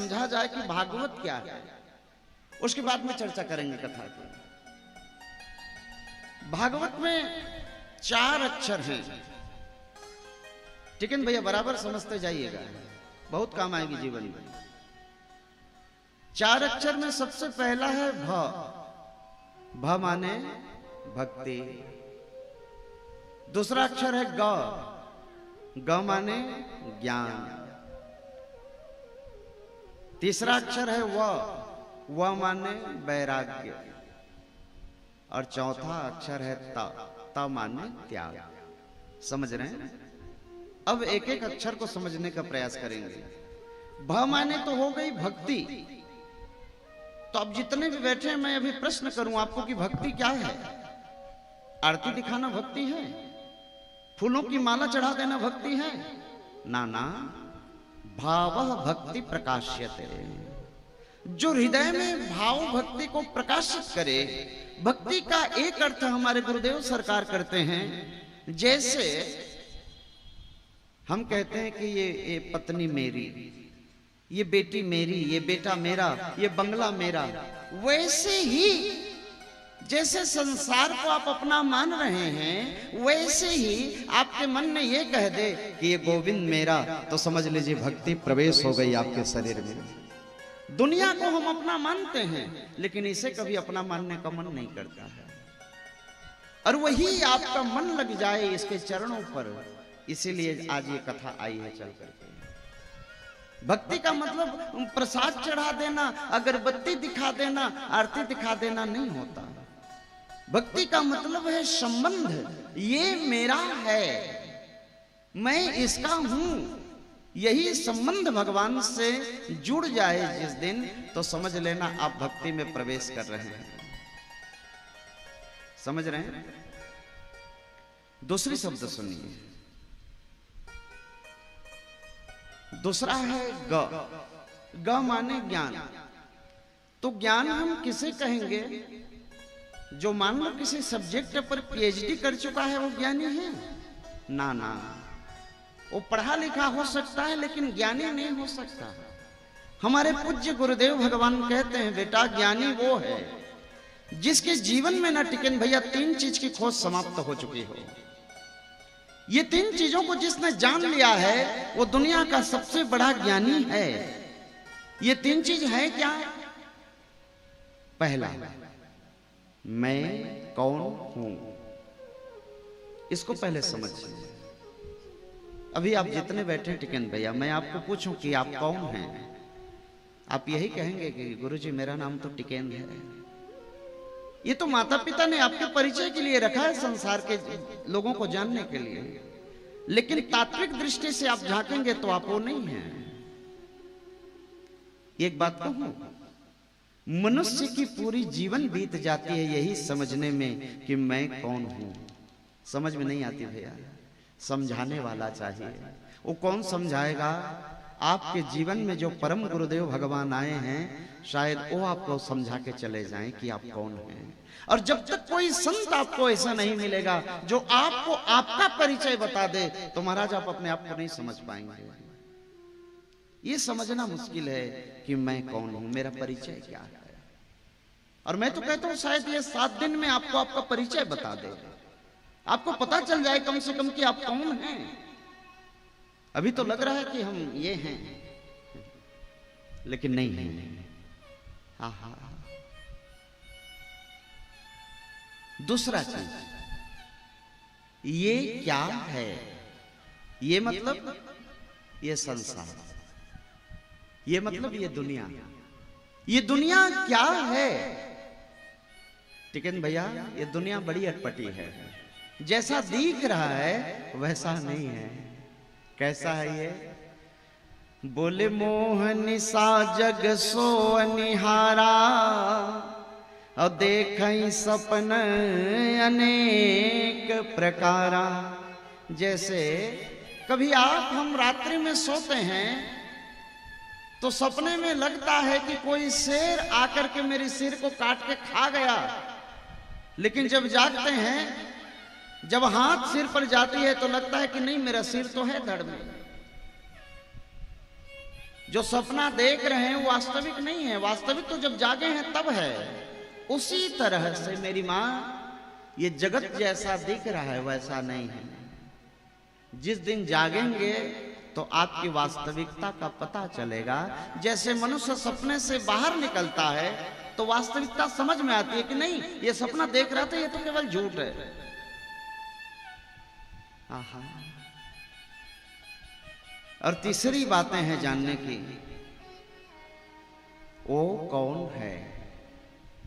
समझा जाए कि भागवत क्या है, उसके बाद में चर्चा करेंगे कथा की। भागवत में 4 अक्षर हैं। ठीक है भैया, बराबर समझते जाइएगा, बहुत काम आएगी जीवन में। 4 अक्षर में सबसे पहला है भ। भ माने भक्ति। दूसरा अक्षर है ग। ग माने ज्ञान। तीसरा अक्षर है व। व माने वैराग्य। और चौथा अक्षर है त। त माने त्याग। समझ रहे हैं? अब एक एक अक्षर को समझने का प्रयास करेंगे। भ माने तो हो गई भक्ति। तो अब जितने भी बैठे हैं, मैं अभी प्रश्न करूं आपको कि भक्ति क्या है? आरती दिखाना भक्ति है? फूलों की माला चढ़ा देना भक्ति है? ना ना, भाव भक्ति प्रकाश्यते। जो हृदय में भाव भक्ति को प्रकाशित करे। भक्ति का एक अर्थ हमारे गुरुदेव सरकार करते हैं, जैसे हम कहते हैं कि ये पत्नी मेरी, ये बेटी मेरी, ये बेटा मेरा, ये बंगला मेरा। वैसे ही जैसे संसार को आप अपना मान रहे हैं, वैसे ही आपके मन में ये कह दे कि ये गोविंद मेरा, तो समझ लीजिए भक्ति प्रवेश हो गई आपके शरीर में। दुनिया को हम अपना मानते हैं, लेकिन इसे कभी अपना मानने का मन नहीं करता है। और वही आपका मन लग जाए इसके चरणों पर, इसीलिए आज ये कथा आई है चल करके। भक्ति का मतलब प्रसाद चढ़ा देना, अगरबत्ती दिखा देना, आरती दिखा देना नहीं होता। भक्ति का मतलब है संबंध। ये मेरा है, मैं इसका हूं। यही संबंध भगवान से जुड़ जाए जिस दिन, तो समझ लेना आप भक्ति में प्रवेश कर रहे हैं। समझ रहे हैं? दूसरी शब्द सुनिए। दूसरा है ग। ग माने ज्ञान। तो ज्ञान हम किसे कहेंगे? जो मान लो किसी सब्जेक्ट पर पीएचडी कर चुका है वो ज्ञानी है? ना ना, वो पढ़ा लिखा हो सकता है लेकिन ज्ञानी नहीं हो सकता। हमारे पूज्य गुरुदेव भगवान कहते हैं, बेटा ज्ञानी वो है जिसके जीवन में ना टिकन भैया 3 चीज की खोज समाप्त हो चुकी हो। ये 3 चीजों को जिसने जान लिया है वो दुनिया का सबसे बड़ा ज्ञानी है। ये 3 चीज है क्या? पहला, मैं कौन हूं। इसको पहले समझिए। अभी आप जितने बैठे टिकन भैया, मैं आपको पूछूं कि आप कौन हैं? आप यही कहेंगे कि गुरुजी मेरा नाम तो टिकेंद्र है। ये तो माता पिता ने आपके परिचय के लिए रखा है, संसार के लोगों को जानने के लिए। लेकिन तात्विक दृष्टि से आप झांकेंगे तो आप वो नहीं हैं। एक बात कहूं, मनुष्य की पूरी जीवन बीत जाती है यही समझने में कि मैं कौन हूं। समझ में नहीं आती भैया, समझाने वाला चाहिए। वो कौन समझाएगा? आपके जीवन में जो परम गुरुदेव भगवान आए हैं, शायद वो आपको समझा के चले जाएं कि आप कौन हैं। और जब तक कोई संत आपको ऐसा नहीं मिलेगा जो आपको आपका परिचय बता दे, तो महाराज आप अपने आप को नहीं समझ पाएंगे। ये समझना मुश्किल है कि मैं कौन हूं, मेरा परिचय क्या है। और मैं तो कहता हूं शायद ये 7 दिन में आपको आपका परिचय बता दे, आपको पता चल जाए कम से कम कि आप कौन हैं। अभी तो लग रहा है कि हम ये हैं, लेकिन नहीं हैं। आहा। दूसरा चीज, ये क्या है? ये मतलब ये संसार, ये मतलब ये दुनिया। ये दुनिया क्या है? टिकन भैया, ये दुनिया बड़ी अटपटी है। जैसा दिख रहा है वैसा नहीं है। कैसा है ये? बोले मोहन सा जग सो निहारा, और देखई सपन अनेक प्रकारा। जैसे कभी आप हम रात्रि में सोते हैं तो सपने में लगता है कि कोई शेर आकर के मेरे सिर को काट के खा गया, लेकिन जब जागते हैं, जब हाथ सिर पर जाती है तो लगता है कि नहीं, मेरा सिर तो है धड़ में। जो सपना देख रहे हैं वो वास्तविक नहीं है, वास्तविक तो जब जागे हैं तब है। उसी तरह से मेरी माँ, ये जगत जैसा दिख रहा है वैसा नहीं है। जिस दिन जागेंगे तो आपकी वास्तविकता का पता चलेगा। जैसे मनुष्य सपने से बाहर निकलता है तो वास्तविकता समझ में आती है कि नहीं, ये सपना देख रहा था, ये तो केवल झूठ है। आहा। और तीसरी बातें हैं जानने की, वो कौन है?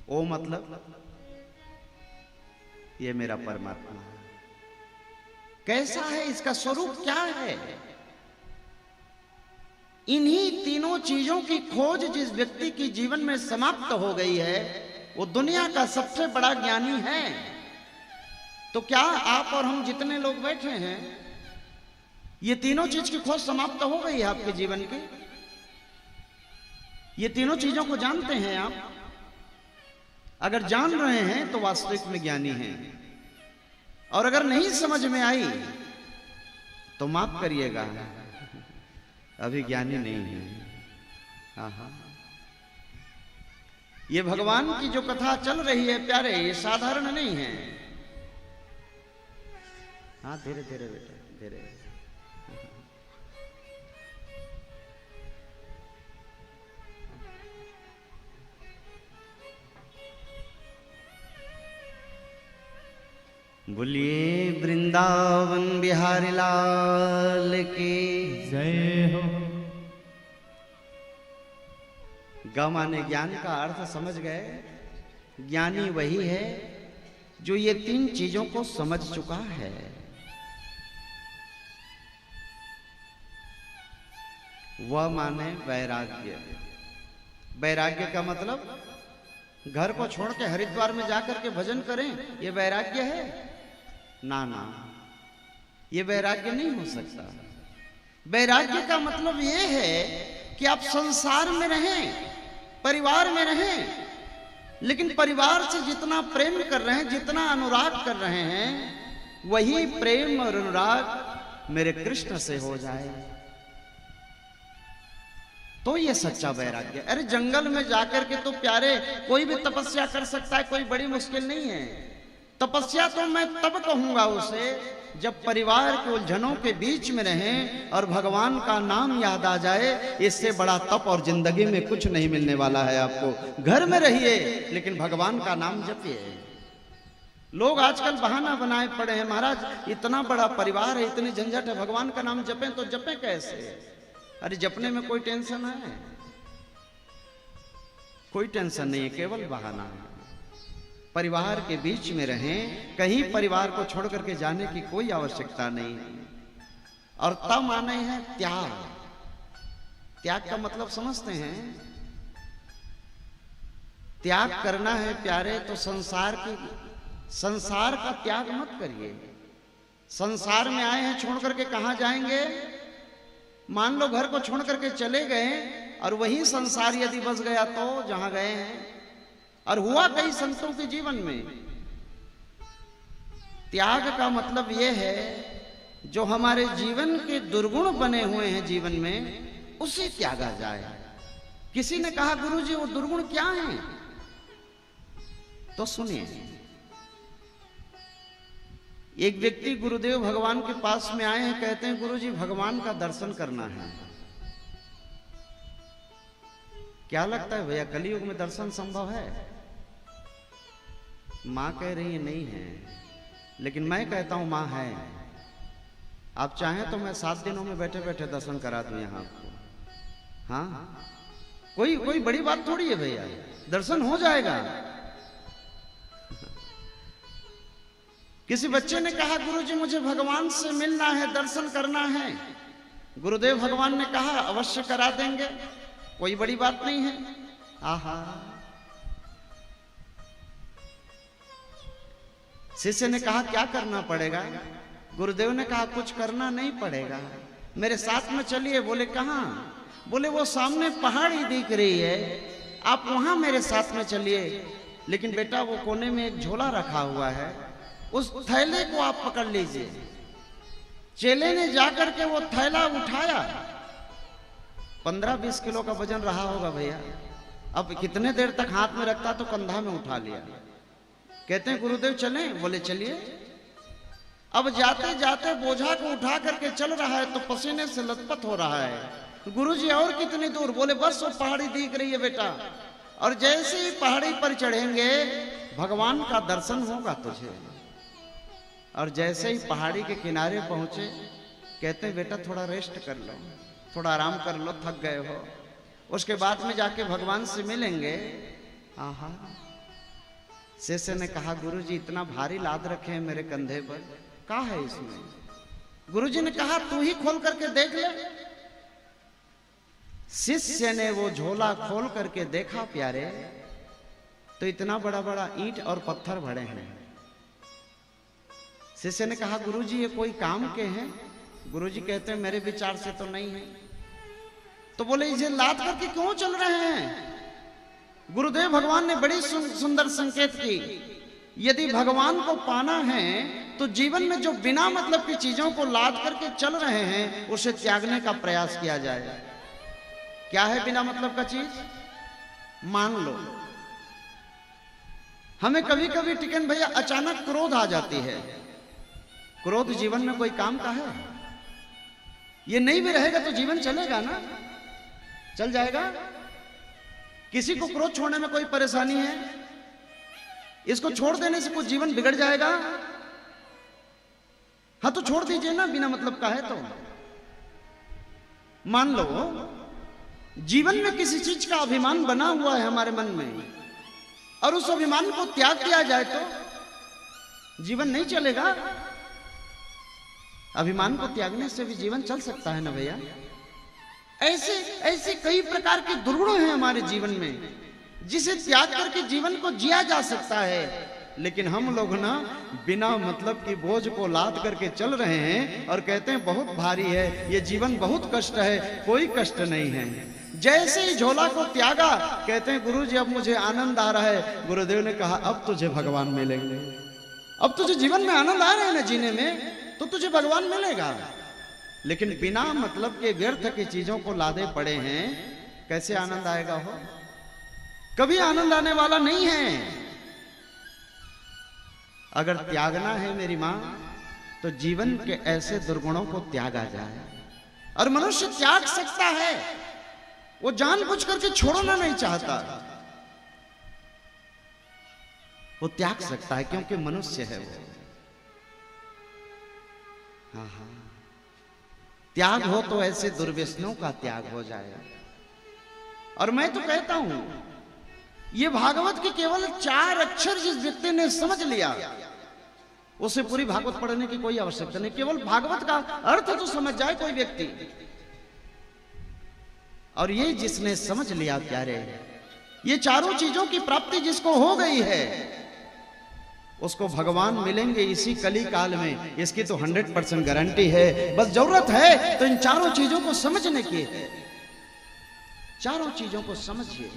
वो मतलब ये मेरा परमात्मा कैसा है, इसका स्वरूप क्या है? इन्हीं तीनों चीजों की खोज जिस व्यक्ति की जीवन में समाप्त हो गई है वो दुनिया का सबसे बड़ा ज्ञानी है। तो क्या आप और हम जितने लोग बैठे हैं, ये तीनों चीज की खोज समाप्त हो गई है आपके जीवन की? ये तीनों चीजों को जानते हैं आप? अगर जान रहे हैं तो वास्तविक में ज्ञानी हैं, और अगर नहीं समझ में आई तो माफ करिएगा, अभी ज्ञानी नहीं है। आहा। ये भगवान की जो कथा चल रही है प्यारे, ये साधारण नहीं है। हाँ, धीरे धीरे बेटा, धीरे। बोलिए वृंदावन बिहारी लाल की जय हो। ग माने ज्ञान का अर्थ समझ गए? ज्ञानी वही है जो ये तीन चीजों को समझ चुका है। वह माने वैराग्य। वैराग्य का मतलब घर को छोड़ के हरिद्वार में जाकर के भजन करें, ये वैराग्य है? ना ना, ये वैराग्य नहीं हो सकता। वैराग्य का मतलब ये है कि आप संसार में रहें, परिवार में रहें, लेकिन परिवार से जितना प्रेम कर रहे हैं, जितना अनुराग कर रहे हैं, वही प्रेम और अनुराग मेरे कृष्ण से हो जाए, तो ये सच्चा वैराग्य। अरे जंगल में जाकर के तो प्यारे कोई भी तपस्या कर सकता है, कोई बड़ी मुश्किल नहीं है। तपस्या तो मैं तब कहूंगा उसे जब परिवार के उलझनों के बीच में रहें और भगवान का नाम याद आ जाए। इससे बड़ा तप और जिंदगी में कुछ नहीं मिलने वाला है आपको। घर में रहिए लेकिन भगवान का नाम जपिए। लोग आजकल बहाना बनाए पड़े हैं, महाराज इतना बड़ा परिवार है, इतनी झंझट है, भगवान का नाम जपें तो जपें कैसे? अरे जपने में कोई टेंशन है? कोई टेंशन नहीं है, केवल बहाना है। परिवार के बीच में रहें, कहीं परिवार को छोड़ करके जाने की कोई आवश्यकता नहीं है। और तब माने हैं त्याग। त्याग का मतलब समझते हैं? त्याग करना है प्यारे तो संसार का त्याग मत करिए। संसार में आए हैं, छोड़ करके कहां जाएंगे? मान लो घर को छोड़ करके चले गए और वही संसार यदि बस गया तो जहां गए हैं। और हुआ कई संतों के जीवन में। त्याग का मतलब यह है जो हमारे जीवन के दुर्गुण बने हुए हैं जीवन में, उसे त्यागा जाए। किसी ने कहा गुरुजी वो दुर्गुण क्या हैं? तो सुनिए। एक व्यक्ति गुरुदेव भगवान के पास में आए हैं, कहते हैं गुरुजी भगवान का दर्शन करना है। क्या लगता है भैया कलयुग में दर्शन संभव है? मां कह रही है नहीं है, लेकिन मैं कहता हूं मां है। आप चाहें तो मैं 7 दिनों में बैठे बैठे दर्शन करा दूं यहां आपको। हाँ, कोई बड़ी बात थोड़ी है भैया, दर्शन हो जाएगा। किसी बच्चे ने कहा गुरुजी मुझे भगवान से मिलना है, दर्शन करना है। गुरुदेव भगवान ने कहा अवश्य करा देंगे, कोई बड़ी बात नहीं है। आहा। शिष्य ने कहा क्या करना पड़ेगा? गुरुदेव ने कहा कुछ करना नहीं पड़ेगा, मेरे साथ में चलिए। बोले कहां? बोले वो सामने पहाड़ी दिख रही है, आप वहां मेरे साथ में चलिए। लेकिन बेटा वो कोने में एक झोला रखा हुआ है, उस थैले को आप पकड़ लीजिए। चेले ने जाकर के वो थैला उठाया 15-20 किलो का वजन रहा होगा भैया। अब कितने देर तक हाथ में रखता तो कंधा में उठा लिया। कहते हैं गुरुदेव चलें, बोले चलिए। अब जाते जाते बोझा को उठा करके चल रहा है तो पसीने से लथपथ हो रहा है। गुरुजी और कितनी दूर? बोले बस वो पहाड़ी दिख रही है बेटा, और जैसे ही पहाड़ी पर चढ़ेंगे भगवान का दर्शन होगा तुझे। और जैसे ही पहाड़ी के किनारे पहुंचे, कहते हैं बेटा थोड़ा रेस्ट कर लो, थोड़ा आराम कर लो, थक गए हो। उसके बाद में जाके भगवान से मिलेंगे। आहा, शिष्य ने कहा गुरुजी इतना भारी लाद रखे हैं मेरे कंधे पर, क्या है इसमें? गुरुजी ने कहा तू ही खोल करके देख ले। शिष्य ने वो झोला खोल करके देखा प्यारे, तो इतना बड़ा बड़ा ईंट और पत्थर भरे हैं। शिष्य ने कहा गुरुजी ये कोई काम के हैं? गुरुजी कहते हैं मेरे विचार से तो नहीं है। तो बोले इसे लाद करके क्यों चल रहे हैं? गुरुदेव भगवान ने बड़ी सुंदर संकेत की, यदि भगवान को पाना है तो जीवन में जो बिना मतलब की चीजों को लाद करके चल रहे हैं उसे त्यागने का प्रयास किया जाए। क्या है बिना मतलब का चीज? मान लो हमें कभी कभी टिकन भैया अचानक क्रोध आ जाती है। क्रोध जीवन में कोई काम का है? ये नहीं भी रहेगा तो जीवन चलेगा ना, चल जाएगा। किसी को क्रोध छोड़ने में कोई परेशानी है? इसको छोड़ देने से कुछ जीवन बिगड़ जाएगा? हाँ तो छोड़ दीजिए ना, बिना मतलब का है तो। मान लो जीवन में किसी चीज का अभिमान बना हुआ है हमारे मन में, और उस अभिमान को त्याग दिया जाए तो जीवन नहीं चलेगा। अभिमान को त्यागने से भी जीवन चल सकता है ना भैया। ऐसे ऐसे कई प्रकार के दुर्गुण हैं हमारे जीवन में, जिसे त्याग करके जीवन को जिया जा सकता है। लेकिन हम लोग ना बिना मतलब की बोझ को लाद करके चल रहे हैं और कहते हैं बहुत भारी है, ये जीवन बहुत कष्ट है। कोई कष्ट नहीं है। जैसे ही झोला को त्यागा, कहते हैं गुरुजी अब मुझे आनंद आ रहा है। गुरुदेव ने कहा अब तुझे भगवान मिलेंगे। अब तुझे जीवन में आनंद आ रहा है ना जीने में, तो तुझे भगवान मिलेगा। लेकिन बिना मतलब के व्यर्थ की चीजों को लादे पड़े हैं, कैसे आनंद आएगा? हो कभी आनंद आने वाला नहीं है। अगर त्यागना है मेरी मां, तो जीवन के ऐसे दुर्गुणों को त्यागा जाए। और मनुष्य त्याग सकता है, वो जानबूझ करके छोड़ना नहीं चाहता, वो त्याग सकता है क्योंकि मनुष्य है वो। हाँ हाँ, त्याग हो तो ऐसे दुर्व्यसनों का त्याग हो जाए। और मैं तो कहता हूं ये भागवत के केवल 4 अक्षर जिस व्यक्ति ने समझ लिया, उसे पूरी भागवत पढ़ने की कोई आवश्यकता नहीं। केवल भागवत का अर्थ तो समझ जाए कोई व्यक्ति, और ये जिसने समझ लिया प्यारे, ये चारों चीजों की प्राप्ति जिसको हो गई है, उसको भगवान मिलेंगे इसी कली काल में। इसकी तो 100% गारंटी है। बस जरूरत है तो इन चारों चीजों को समझने की। चारों चीजों को समझिए।